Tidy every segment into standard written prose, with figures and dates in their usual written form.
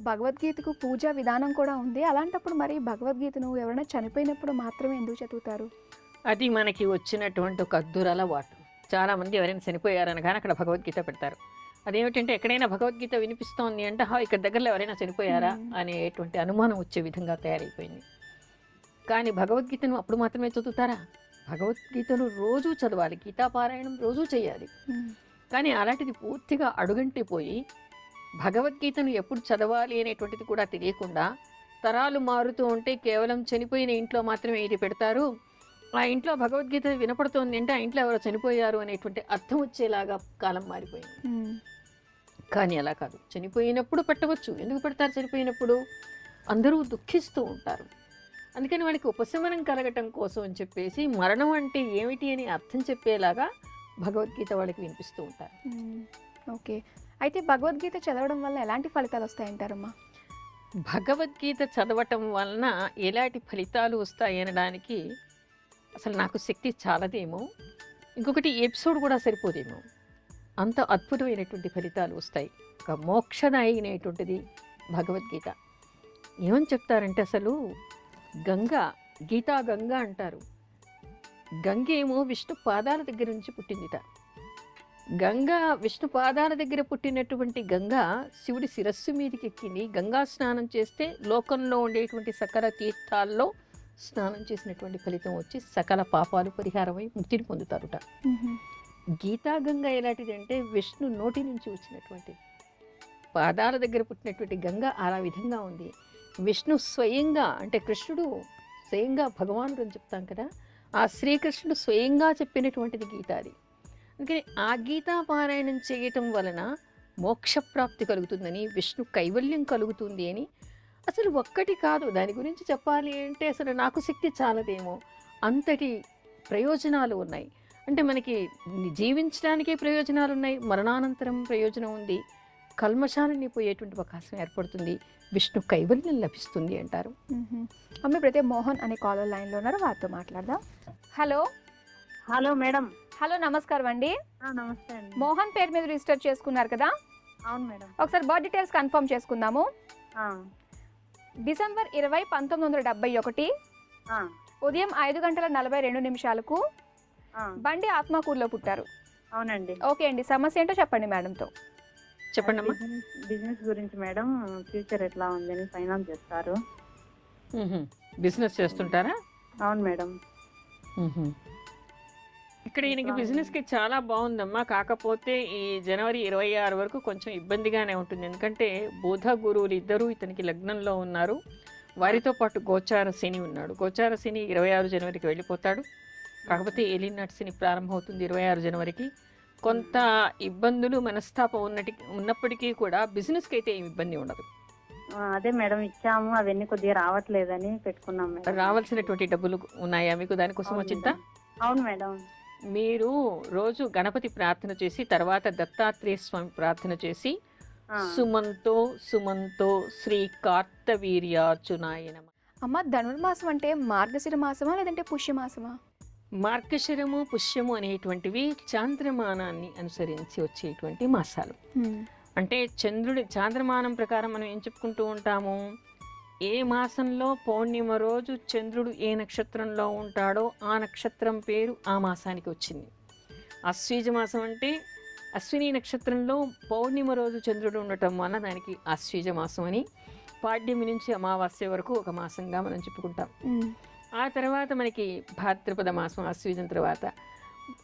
భగవద్గీతకు పూజా విధానం కూడా ఉంది. అలాంటప్పుడు మరి భగవద్గీతను ఎవరైనా చనిపోయినప్పుడు మాత్రమే ఎందుకు చదువుతారు? అది మనకి వచ్చినటువంటి ఒక దురలవాటు. చాలామంది ఎవరైనా చనిపోయారనగానే అక్కడ భగవద్గీత పెడతారు. అదేమిటంటే ఎక్కడైనా భగవద్గీత వినిపిస్తోంది అంటే ఇక్కడ దగ్గరలో ఎవరైనా చనిపోయారా అనేటువంటి అనుమానం వచ్చే విధంగా తయారైపోయింది. కానీ భగవద్గీతను అప్పుడు మాత్రమే చదువుతారా? భగవద్గీతను రోజూ చదవాలి, గీతాపారాయణం రోజూ చేయాలి. కానీ అలాంటిది పూర్తిగా అడుగంటిపోయి భగవద్గీతను ఎప్పుడు చదవాలి అనేటువంటిది కూడా తెలియకుండా తరాలు మారుతూ ఉంటే కేవలం చనిపోయిన ఇంట్లో మాత్రమే ఇది పెడతారు. ఆ ఇంట్లో భగవద్గీత వినపడుతోంది అంటే ఆ ఇంట్లో ఎవరో చనిపోయారు అనేటువంటి అర్థం వచ్చేలాగా కాలం మారిపోయింది. కానీ అలా కాదు, చనిపోయినప్పుడు పెట్టవచ్చు. ఎందుకు పెడతారు? చనిపోయినప్పుడు అందరూ దుఃఖిస్తూ ఉంటారు. అందుకని వాళ్ళకి ఉపశమనం కలగటం కోసం అని చెప్పేసి మరణం అంటే ఏమిటి అని అర్థం చెప్పేలాగా భగవద్గీత వాళ్ళకి వినిపిస్తూ ఉంటారు. ఓకే, అయితే భగవద్గీత చదవడం వల్ల ఎలాంటి ఫలితాలు వస్తాయంటారమ్మా? భగవద్గీత చదవటం వలన ఎలాంటి ఫలితాలు వస్తాయి అనడానికి అసలు నాకు శక్తి చాలదేమో, ఇంకొకటి ఎపిసోడ్ కూడా సరిపోదేమో, అంత అద్భుతమైనటువంటి ఫలితాలు వస్తాయి. ఒక మోక్షదాయి అయినటువంటిది భగవద్గీత. ఏమని చెప్తారంటే అసలు గీతా గంగ అంటారు. గంగ ఏమో విష్ణు పాదాల దగ్గర నుంచి పుట్టిందిట. విష్ణు పాదాల దగ్గర పుట్టినటువంటి గంగ శివుడి శిరస్సు మీదకి ఎక్కింది. గంగా స్నానం చేస్తే లోకంలో ఉండేటువంటి సకల తీర్థాల్లో స్నానం చేసినటువంటి ఫలితం వచ్చి సకల పాపాలు పరిహారమై ముక్తిని పొందుతారుట. గీతా గంగ ఎలాంటిది అంటే విష్ణు నోటి నుంచి వచ్చినటువంటిది. పాదాల దగ్గర పుట్టినటువంటి గంగ అలా విధంగా ఉంది. విష్ణు స్వయంగా, అంటే కృష్ణుడు స్వయంగా భగవానుడు అని చెప్తాం కదా, ఆ శ్రీకృష్ణుడు స్వయంగా చెప్పినటువంటిది గీత. అది అందుకని ఆ గీతా పారాయణం చేయటం వలన మోక్షప్రాప్తి కలుగుతుందని, విష్ణు కైవల్యం కలుగుతుంది అని. అసలు ఒక్కటి కాదు, దాని గురించి చెప్పాలి అంటే అసలు నాకు శక్తి చాలదేమో, అంతటి ప్రయోజనాలు ఉన్నాయి. అంటే మనకి జీవించడానికే ప్రయోజనాలు ఉన్నాయి, మరణానంతరం ప్రయోజనం ఉంది, కల్మషాలని పోయేటువంటి అవకాశం ఏర్పడుతుంది, విష్ణు కైవల్యం లభిస్తుంది అంటారు. అమ్మ ప్రతి మోహన్ అనే కాలర్ లైన్లో ఉన్నారు, వారితో మాట్లాడదాం. హలో. Hello madam. హలో, నమస్కారం అండి. నమస్తే అండి. మోహన్ పేరు మీద రిజిస్టర్ చేసుకున్నారు కదా? అవును మేడం. ఒకసారి బర్త్ డీటెయిల్స్ కన్ఫర్మ్ చేసుకుందాము. డిసెంబర్ 20, 1971 ఉదయం 5:42 బండి ఆత్మకూరులో పుట్టారు. అవునండి. ఓకే అండి, సమస్య ఏంటో చెప్పండి మేడంతో. చెప్పండి అమ్మా. బిజినెస్ గురించి మేడం, ఫ్యూచర్ ఎట్లా ఉందని ఫైనాన్స్ చేస్తారు. బిజినెస్ చేస్తుంటారా? అవును మేడం. ఇక్కడ ఈయనకి బిజినెస్కి చాలా బాగుందమ్మా. కాకపోతే ఈ జనవరి 26 వరకు కొంచెం ఇబ్బందిగానే ఉంటుంది. ఎందుకంటే బుధ గురువులు ఇద్దరూ ఇతనికి లగ్నంలో ఉన్నారు. వారితో పాటు గోచార శని ఉన్నాడు. గోచార శని 26 జనవరికి వెళ్ళిపోతాడు. కాకపోతే ఏలినాటి శని ప్రారంభమవుతుంది 26 జనవరికి. కొంత ఇబ్బందులు, మనస్తాపం ఉన్నప్పటికీ కూడా బిజినెస్కి అయితే ఏమి ఇబ్బంది ఉండదు. అదే మేడం, ఇచ్చాము, అవన్నీ కొద్దిగా రావట్లేదని పెట్టుకున్నాం మేడం. రావాల్సినటువంటి డబ్బులు ఉన్నాయా మీకు? దానికోసం చింత? అవును మేడం. మీరు రోజు గణపతి ప్రార్థన చేసి తర్వాత దత్తాత్రేయ స్వామి ప్రార్థన చేసి సుమంతో శ్రీ కార్తవీర్యార్జునాయ నమః. అమ్మ, ధనుర్మాసం అంటే మార్గశిర మాసమా లేదంటే పుష్యమాసమా? మార్గశిరము, పుష్యము అనేటువంటివి చాంద్రమానాన్ని అనుసరించి వచ్చేటువంటి మాసాలు. అంటే చాంద్రమానం ప్రకారం మనం ఏం చెప్పుకుంటూ ఉంటాము? ఏ మాసంలో పౌర్ణిమ రోజు చంద్రుడు ఏ నక్షత్రంలో ఉంటాడో ఆ నక్షత్రం పేరు ఆ మాసానికి వచ్చింది. ఆశ్వీజ మాసం అంటే అశ్విని నక్షత్రంలో పౌర్ణిమ రోజు చంద్రుడు ఉండటం వల్ల దానికి ఆశ్వీజ మాసం అని. పాడ్యమి నుంచి అమావాస్య వరకు ఒక మాసంగా మనం చెప్పుకుంటాం. ఆ తర్వాత మనకి భాద్రపద మాసం, ఆశ్వీజం తర్వాత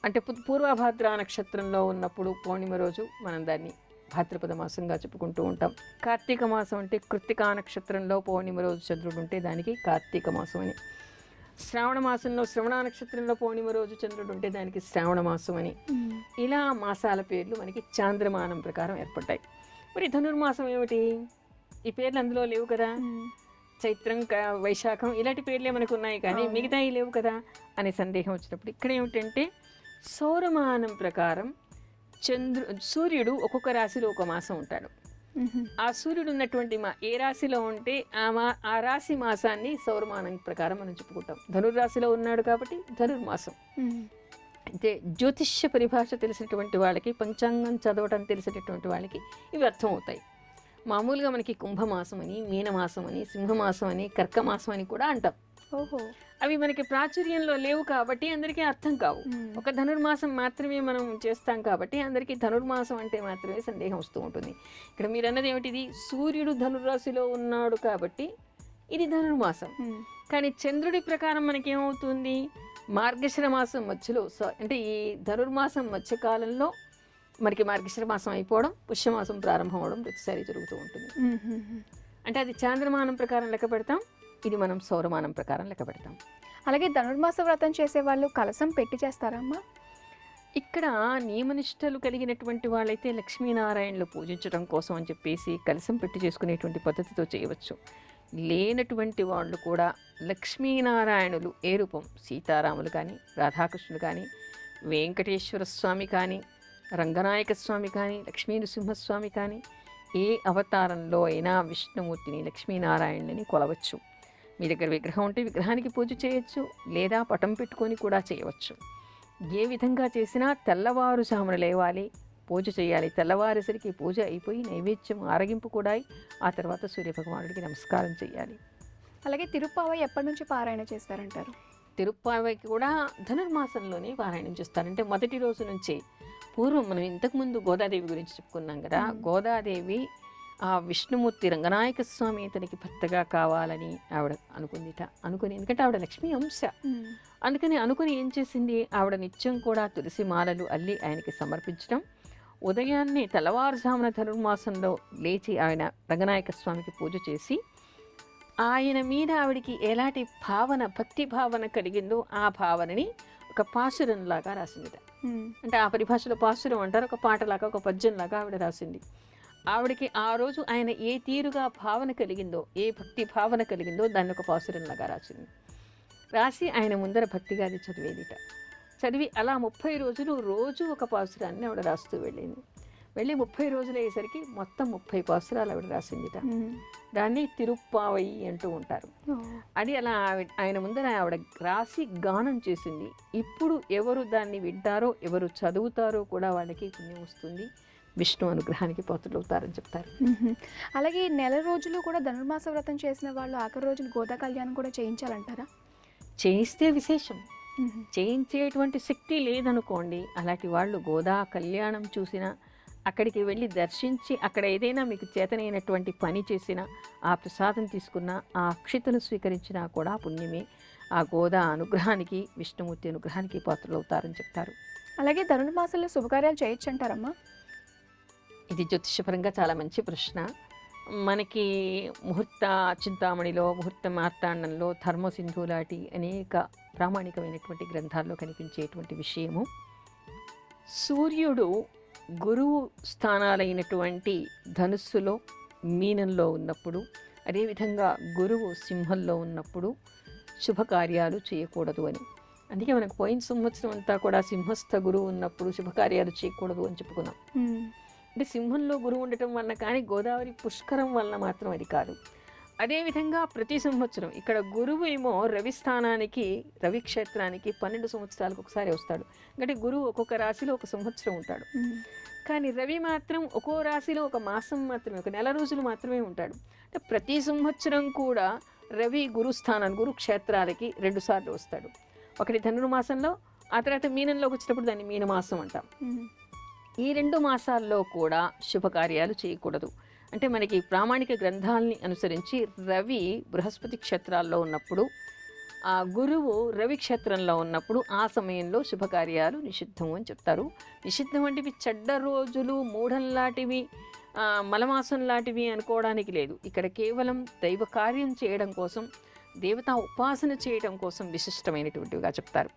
అంటే పూర్వభాద్ర నక్షత్రంలో ఉన్నప్పుడు పౌర్ణిమ రోజు మనం దాన్ని భాద్రపద మాసంగా చెప్పుకుంటూ ఉంటాం. కార్తీక మాసం అంటే కృత్తికా నక్షత్రంలో పౌర్ణిమ రోజు చంద్రుడు ఉంటే దానికి కార్తీక మాసం అని. శ్రావణ మాసంలో శ్రవణ నక్షత్రంలో పౌర్ణిమ రోజు చంద్రుడు ఉంటే దానికి శ్రావణ మాసం అని. ఇలా మాసాల పేర్లు మనకి చాంద్రమానం ప్రకారం ఏర్పడ్డాయి. మరి ధనుర్మాసం ఏమిటి? ఈ పేర్లు అందులో లేవు కదా. చైత్రం, వైశాఖం ఇలాంటి పేర్లే మనకు ఉన్నాయి, కానీ మిగతాయి లేవు కదా అనే సందేహం వచ్చినప్పుడు ఇక్కడ ఏమిటంటే సౌరమానం ప్రకారం సూర్యుడు ఒక్కొక్క రాశిలో ఒక మాసం ఉంటాడు. ఆ సూర్యుడు ఉన్నటువంటి ఏ రాశిలో ఉంటే ఆ రాశి మాసాన్ని సౌరమానం ప్రకారం మనం చెప్పుకుంటాం. ధనుర్రాశిలో ఉన్నాడు కాబట్టి ధనుర్మాసం. అయితే జ్యోతిష్య పరిభాష తెలిసినటువంటి వాళ్ళకి, పంచాంగం చదవటం తెలిసినటువంటి వాళ్ళకి ఇవి అర్థం అవుతాయి. మామూలుగా మనకి కుంభమాసం అని, మీనమాసం అని, సింహమాసం అని, కర్కమాసం అని కూడా అంటాం. ఓహో. అవి మనకి ప్రాచుర్యంలో లేవు కాబట్టి అందరికీ అర్థం కావు. ఒక ధనుర్మాసం మాత్రమే మనం చేస్తాం కాబట్టి అందరికీ ధనుర్మాసం అంటే మాత్రమే సందేహం వస్తూ ఉంటుంది. ఇక్కడ మీరు అన్నది ఏమిటిది, సూర్యుడు ధనుర్రాశిలో ఉన్నాడు కాబట్టి ఇది ధనుర్మాసం. కానీ చంద్రుడి ప్రకారం మనకేమవుతుంది, మార్గశిర మాసం మధ్యలో అంటే ఈ ధనుర్మాసం మధ్యకాలంలో మనకి మార్గశిర మాసం అయిపోవడం, పుష్యమాసం ప్రారంభం అవడం ప్రతిసారి జరుగుతూ ఉంటుంది. అంటే అది చాంద్రమానం ప్రకారం లెక్క పెడతాం, ఇది మనం సౌరమానం ప్రకారం లెక్క పెడతాం. అలాగే ధనుర్మాస వ్రతం చేసే వాళ్ళు కలసం పెట్టి చేస్తారమ్మా? ఇక్కడ నియమనిష్టలు కలిగినటువంటి వాళ్ళైతే లక్ష్మీనారాయణలు పూజించడం కోసం అని చెప్పేసి కలసం పెట్టి చేసుకునేటువంటి పద్ధతితో చేయవచ్చు. లేనటువంటి వాళ్ళు కూడా లక్ష్మీనారాయణులు ఏ రూపం, సీతారాములు కానీ, రాధాకృష్ణులు కానీ, వెంకటేశ్వర స్వామి కానీ, రంగనాయక స్వామి కానీ, లక్ష్మీ నృసింహస్వామి కానీ, ఏ అవతారంలో అయినా విష్ణుమూర్తిని, లక్ష్మీనారాయణుని కొలవచ్చు. మీ దగ్గర విగ్రహం ఉంటే విగ్రహానికి పూజ చేయొచ్చు, లేదా పటం పెట్టుకొని కూడా చేయవచ్చు. ఏ విధంగా చేసినా తెల్లవారుజామున లేవాలి, పూజ చేయాలి. తెల్లవారేసరికి పూజ అయిపోయి నైవేద్యం ఆరగింపు కూడా ఆ తర్వాత సూర్యభగవానుడికి నమస్కారం చేయాలి. అలాగే తిరుప్పావై ఎప్పటి నుంచి పారాయణ చేస్తారంటారు? తిరుప్పావైకి కూడా ధనుర్మాసంలోనే పారాయణం చేస్తారు. అంటే మొదటి రోజు నుంచే. పూర్వం మనం ఇంతకుముందు గోదాదేవి గురించి చెప్పుకున్నాం కదా, గోదాదేవి ఆ విష్ణుమూర్తి రంగనాయక స్వామి తనకి భర్తగా కావాలని ఆవిడ అనుకుని ఎందుకంటే ఆవిడ లక్ష్మీ అంశ, అందుకని అనుకుని ఏం చేసింది, ఆవిడ నిత్యం కూడా తులసి మాలలు అల్లి ఆయనకి సమర్పించడం, ఉదయాన్నే తెల్లవారుజామున ధనుర్మాసంలో లేచి ఆయన రంగనాయక స్వామికి పూజ చేసి ఆయన మీద ఆవిడికి ఎలాంటి భావన, భక్తి భావన కలిగిందో ఆ భావనని ఒక పాశురంలాగా రాసిందిట. అంటే ఆ పరిభాషలో పాశురం అంటారు, ఒక పాటలాగా, ఒక పద్యంలాగా ఆవిడ రాసింది. ఆవిడకి ఆ రోజు ఆయన ఏ తీరుగా భావన కలిగిందో, ఏ భక్తి భావన కలిగిందో దాన్ని ఒక పాశురంలాగా రాసింది. రాసి ఆయన ముందర భక్తిగా అది చదివేదిట. చదివి అలా 30 రోజులు రోజు ఒక పాశురాన్ని ఆవిడ రాస్తూ వెళ్ళి 30 రోజులు అయ్యేసరికి మొత్తం 30 పాశురాలు ఆవిడ రాసిందిట. దాన్ని తిరుప్పావై అంటూ ఉంటారు. అది అలా ఆయన ముందర ఆవిడ రాసి గానం చేసింది. ఇప్పుడు ఎవరు దాన్ని వింటారో, ఎవరు చదువుతారో కూడా వాళ్ళకి పుణ్యం వస్తుంది, విష్ణు అనుగ్రహానికి పాత్రులవుతారని చెప్తారు. అలాగే నెల రోజులు కూడా ధనుర్మాస వ్రతం చేసిన వాళ్ళు ఆఖరి రోజున గోదా కళ్యాణం కూడా చేయించాలంటారా? చేయిస్తే విశేషం. చేయించేటువంటి శక్తి లేదనుకోండి, అలాంటి వాళ్ళు గోదా కళ్యాణం చూసినా, అక్కడికి వెళ్ళి దర్శించి అక్కడ ఏదైనా మీకు చేతనైనటువంటి పని చేసినా, ఆ ప్రసాదం తీసుకున్నా, ఆ అక్షితలు స్వీకరించినా కూడా పుణ్యమే. ఆ గోదా అనుగ్రహానికి, విష్ణుమూర్తి అనుగ్రహానికి పాత్రలవుతారని చెప్తారు. అలాగే ధనుర్మాసంలో శుభకార్యాలు చేయొచ్చు అంటారమ్మా? ఇది జ్యోతిషపరంగా చాలా మంచి ప్రశ్న. మనకి ముహూర్త చింతామణిలో, ముహూర్త మార్తాండంలో, ధర్మసింధు లాంటి అనేక ప్రామాణికమైనటువంటి గ్రంథాల్లో కనిపించేటువంటి విషయము. సూర్యుడు గురువు స్థానాలైనటువంటి ధనుస్సులో, మీనంలో ఉన్నప్పుడు, అదేవిధంగా గురువు సింహంలో ఉన్నప్పుడు శుభకార్యాలు చేయకూడదు అని. అందుకే మనకు పోయిన సంవత్సరం అంతా కూడా సింహస్థ గురువు ఉన్నప్పుడు శుభకార్యాలు చేయకూడదు అని చెప్పుకున్నాం. అంటే సింహంలో గురువు ఉండటం వలన కానీ, గోదావరి పుష్కరం వలన మాత్రం అది కాదు. అదేవిధంగా ప్రతి సంవత్సరం ఇక్కడ గురువు ఏమో రవి స్థానానికి, రవి క్షేత్రానికి 12 సంవత్సరాలకు ఒకసారి వస్తాడు. అంటే గురువు ఒక్కొక్క రాశిలో ఒక సంవత్సరం ఉంటాడు. కానీ రవి మాత్రం ఒక్కో రాశిలో ఒక మాసం మాత్రమే, ఒక నెల రోజులు మాత్రమే ఉంటాడు. అంటే ప్రతి సంవత్సరం కూడా రవి గురుస్థానాన్ని, గురు క్షేత్రాలకి 2 సార్లు వస్తాడు. ఒకటి ధనుర్మాసంలో, ఆ తర్వాత మీనంలోకి వచ్చినప్పుడు దాన్ని మీనమాసం అంటాం. ఈ 2 మాసాల్లో కూడా శుభకార్యాలు చేయకూడదు. అంటే మనకి ప్రామాణిక గ్రంథాలని అనుసరించి రవి బృహస్పతి క్షేత్రాల్లో ఉన్నప్పుడు, ఆ గురువు రవి క్షేత్రంలో ఉన్నప్పుడు ఆ సమయంలో శుభకార్యాలు నిషిద్ధం అని చెప్తారు. నిషిద్ధం అంటే ఇవి చెడ్డ రోజులు, మూఢంలాంటివి, మలమాసం లాంటివి అనుకోవడానికి లేదు. ఇక్కడ కేవలం దైవ కార్యం చేయడం కోసం, దేవతా ఉపాసన చేయడం కోసం విశిష్టమైనటువంటివిగా చెప్తారు.